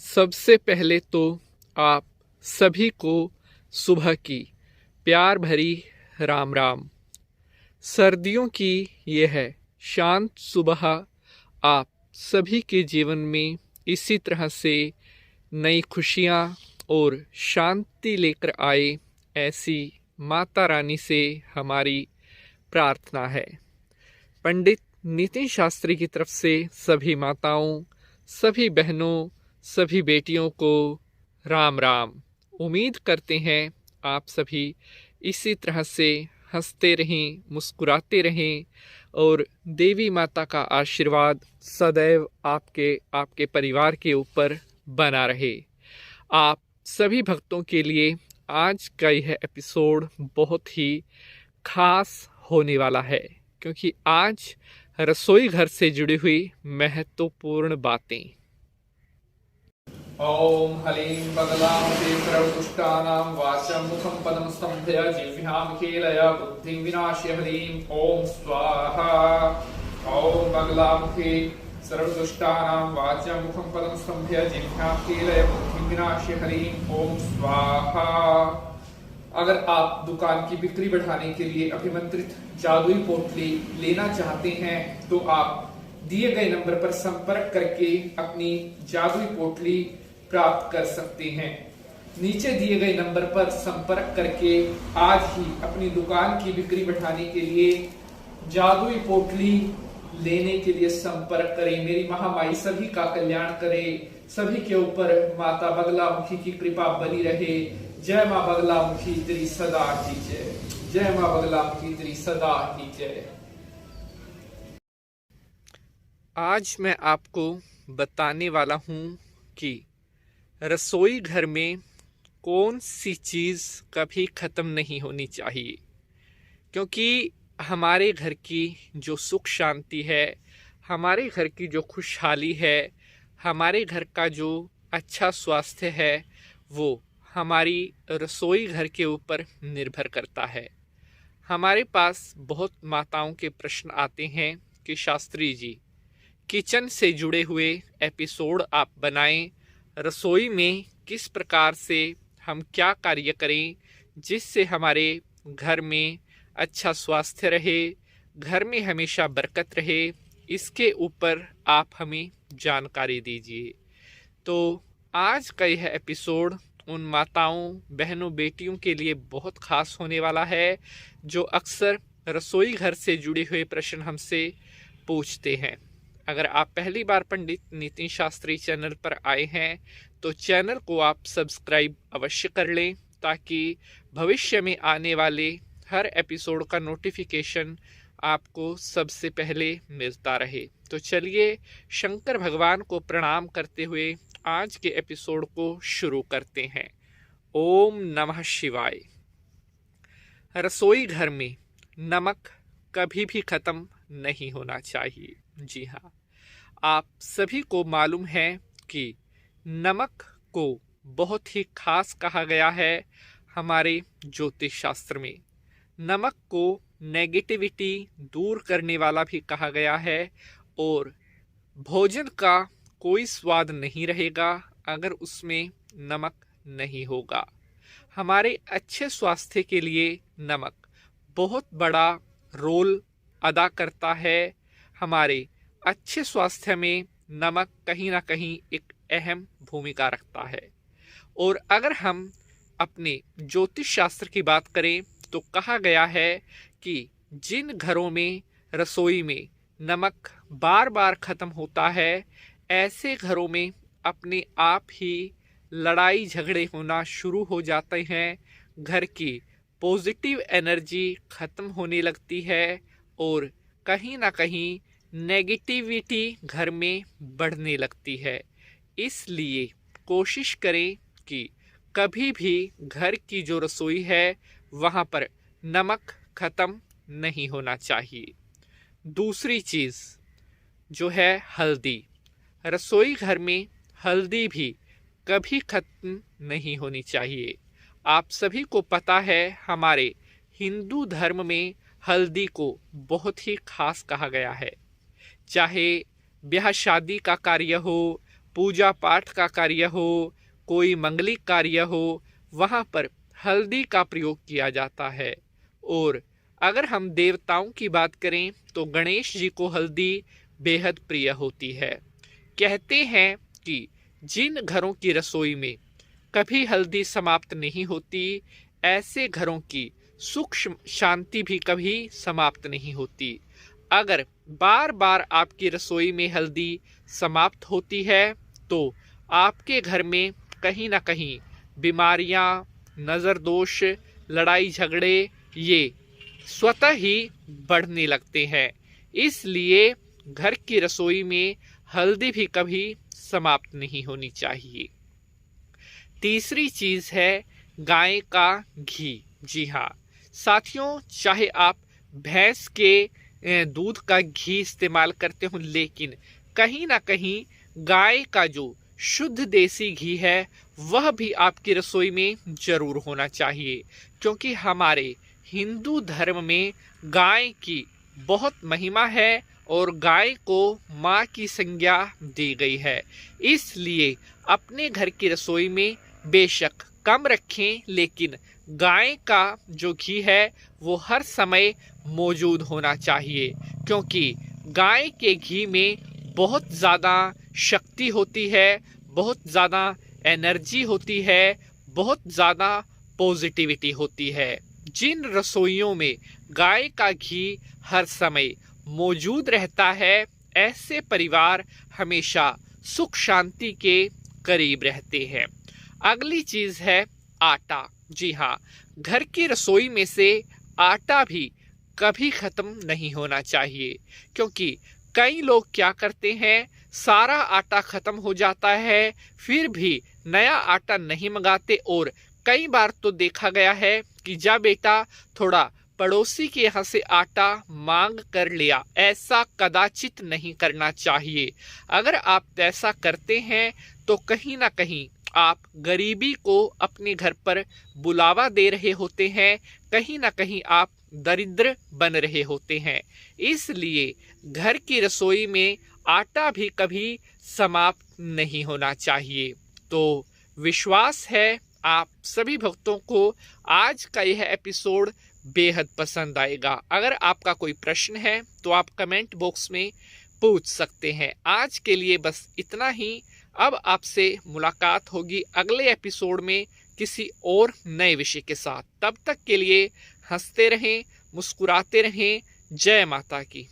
सबसे पहले तो आप सभी को सुबह की प्यार भरी राम राम। सर्दियों की यह शांत सुबह आप सभी के जीवन में इसी तरह से नई खुशियाँ और शांति लेकर आए, ऐसी माता रानी से हमारी प्रार्थना है। पंडित नितिन शास्त्री की तरफ से सभी माताओं, सभी बहनों, सभी बेटियों को राम राम। उम्मीद करते हैं आप सभी इसी तरह से हंसते रहें, मुस्कुराते रहें और देवी माता का आशीर्वाद सदैव आपके परिवार के ऊपर बना रहे। आप सभी भक्तों के लिए आज का यह एपिसोड बहुत ही खास होने वाला है, क्योंकि आज रसोई घर से जुड़ी हुई महत्वपूर्ण बातें। ओम हलीं बगलां सर्वदुष्टानां वाचं मुखं पदं स्तंभय जिह्वां कीलय बुद्धिं विनाशय ह्रीं ओम स्वाहा। ओम बगलामुखी सर्वदुष्टानां वाचं मुखं पदं स्तंभय जिह्वां कीलय बुद्धिं विनाशय ह्रीं ओम स्वाहा। अगर आप दुकान की बिक्री बढ़ाने के लिए अभिमंत्रित जादुई पोटली लेना चाहते हैं तो आप दिए गए नंबर पर संपर्क करके अपनी जादुई पोटली प्राप्त कर सकते हैं। नीचे दिए गए नंबर पर संपर्क करके आज ही अपनी दुकान की बिक्री बढ़ाने के लिए जादुई पोटली लेने के लिए संपर्क करें। मेरी महामाई सभी का कल्याण करे, सभी के ऊपर माता बगलामुखी की कृपा बनी रहे। जय मां बगलामुखी तेरी सदा की जय। जय मां बगलामुखी तेरी सदा की जय। आज मैं आपको बताने वाला हूं कि रसोई घर में कौन सी चीज़ कभी ख़त्म नहीं होनी चाहिए, क्योंकि हमारे घर की जो सुख शांति है, हमारे घर की जो खुशहाली है, हमारे घर का जो अच्छा स्वास्थ्य है, वो हमारी रसोई घर के ऊपर निर्भर करता है। हमारे पास बहुत माताओं के प्रश्न आते हैं कि शास्त्री जी, किचन से जुड़े हुए एपिसोड आप बनाएं, रसोई में किस प्रकार से हम क्या कार्य करें जिससे हमारे घर में अच्छा स्वास्थ्य रहे, घर में हमेशा बरकत रहे, इसके ऊपर आप हमें जानकारी दीजिए। तो आज का यह एपिसोड उन माताओं, बहनों, बेटियों के लिए बहुत खास होने वाला है जो अक्सर रसोई घर से जुड़े हुए प्रश्न हमसे पूछते हैं। अगर आप पहली बार पंडित नितिन शास्त्री चैनल पर आए हैं तो चैनल को आप सब्सक्राइब अवश्य कर लें, ताकि भविष्य में आने वाले हर एपिसोड का नोटिफिकेशन आपको सबसे पहले मिलता रहे। तो चलिए शंकर भगवान को प्रणाम करते हुए आज के एपिसोड को शुरू करते हैं। ओम नमः शिवाय। रसोई घर में नमक कभी भी खत्म नहीं होना चाहिए। जी हाँ, आप सभी को मालूम है कि नमक को बहुत ही खास कहा गया है हमारे ज्योतिष शास्त्र में। नमक को नेगेटिविटी दूर करने वाला भी कहा गया है, और भोजन का कोई स्वाद नहीं रहेगा अगर उसमें नमक नहीं होगा। हमारे अच्छे स्वास्थ्य के लिए नमक बहुत बड़ा रोल अदा करता है। हमारे अच्छे स्वास्थ्य में नमक कहीं ना कहीं एक अहम भूमिका रखता है। और अगर हम अपने ज्योतिष शास्त्र की बात करें तो कहा गया है कि जिन घरों में रसोई में नमक बार बार खत्म होता है, ऐसे घरों में अपने आप ही लड़ाई झगड़े होना शुरू हो जाते हैं, घर की पॉजिटिव एनर्जी खत्म होने लगती है और कहीं ना कहीं नेगेटिविटी घर में बढ़ने लगती है। इसलिए कोशिश करें कि कभी भी घर की जो रसोई है वहाँ पर नमक खत्म नहीं होना चाहिए। दूसरी चीज़ जो है हल्दी, रसोई घर में हल्दी भी कभी खत्म नहीं होनी चाहिए। आप सभी को पता है हमारे हिंदू धर्म में हल्दी को बहुत ही खास कहा गया है। चाहे ब्याह शादी का कार्य हो, पूजा पाठ का कार्य हो, कोई मंगलिक कार्य हो, वहाँ पर हल्दी का प्रयोग किया जाता है। और अगर हम देवताओं की बात करें तो गणेश जी को हल्दी बेहद प्रिय होती है। कहते हैं कि जिन घरों की रसोई में कभी हल्दी समाप्त नहीं होती, ऐसे घरों की सुख शांति भी कभी समाप्त नहीं होती। अगर बार बार आपकी रसोई में हल्दी समाप्त होती है तो आपके घर में कहीं ना कहीं बीमारियां, नज़र दोष, लड़ाई झगड़े ये स्वतः ही बढ़ने लगते हैं। इसलिए घर की रसोई में हल्दी भी कभी समाप्त नहीं होनी चाहिए। तीसरी चीज़ है गाय का घी। जी हाँ साथियों, चाहे आप भैंस के दूध का घी इस्तेमाल करते हो, लेकिन कहीं ना कहीं गाय का जो शुद्ध देसी घी है वह भी आपकी रसोई में जरूर होना चाहिए, क्योंकि हमारे हिंदू धर्म में गाय की बहुत महिमा है और गाय को माँ की संज्ञा दी गई है। इसलिए अपने घर की रसोई में बेशक कम रखें, लेकिन गाय का जो घी है वो हर समय मौजूद होना चाहिए, क्योंकि गाय के घी में बहुत ज़्यादा शक्ति होती है, बहुत ज़्यादा एनर्जी होती है, बहुत ज़्यादा पॉजिटिविटी होती है। जिन रसोइयों में गाय का घी हर समय मौजूद रहता है, ऐसे परिवार हमेशा सुख शांति के करीब रहते हैं। अगली चीज़ है आटा। जी हाँ, घर की रसोई में से आटा भी कभी ख़त्म नहीं होना चाहिए, क्योंकि कई लोग क्या करते हैं, सारा आटा ख़त्म हो जाता है फिर भी नया आटा नहीं मंगाते। और कई बार तो देखा गया है कि जा बेटा थोड़ा पड़ोसी के यहाँ से आटा मांग कर लिया। ऐसा कदाचित नहीं करना चाहिए। अगर आप ऐसा करते हैं तो कहीं ना कहीं आप गरीबी को अपने घर पर बुलावा दे रहे होते हैं, कहीं ना कहीं आप दरिद्र बन रहे होते हैं। इसलिए घर की रसोई में आटा भी कभी समाप्त नहीं होना चाहिए। तो विश्वास है आप सभी भक्तों को आज का यह एपिसोड बेहद पसंद आएगा। अगर आपका कोई प्रश्न है तो आप कमेंट बॉक्स में पूछ सकते हैं। आज के लिए बस इतना ही। अब आपसे मुलाकात होगी अगले एपिसोड में किसी और नए विषय के साथ। तब तक के लिए हंसते रहें, मुस्कुराते रहें। जय माता की।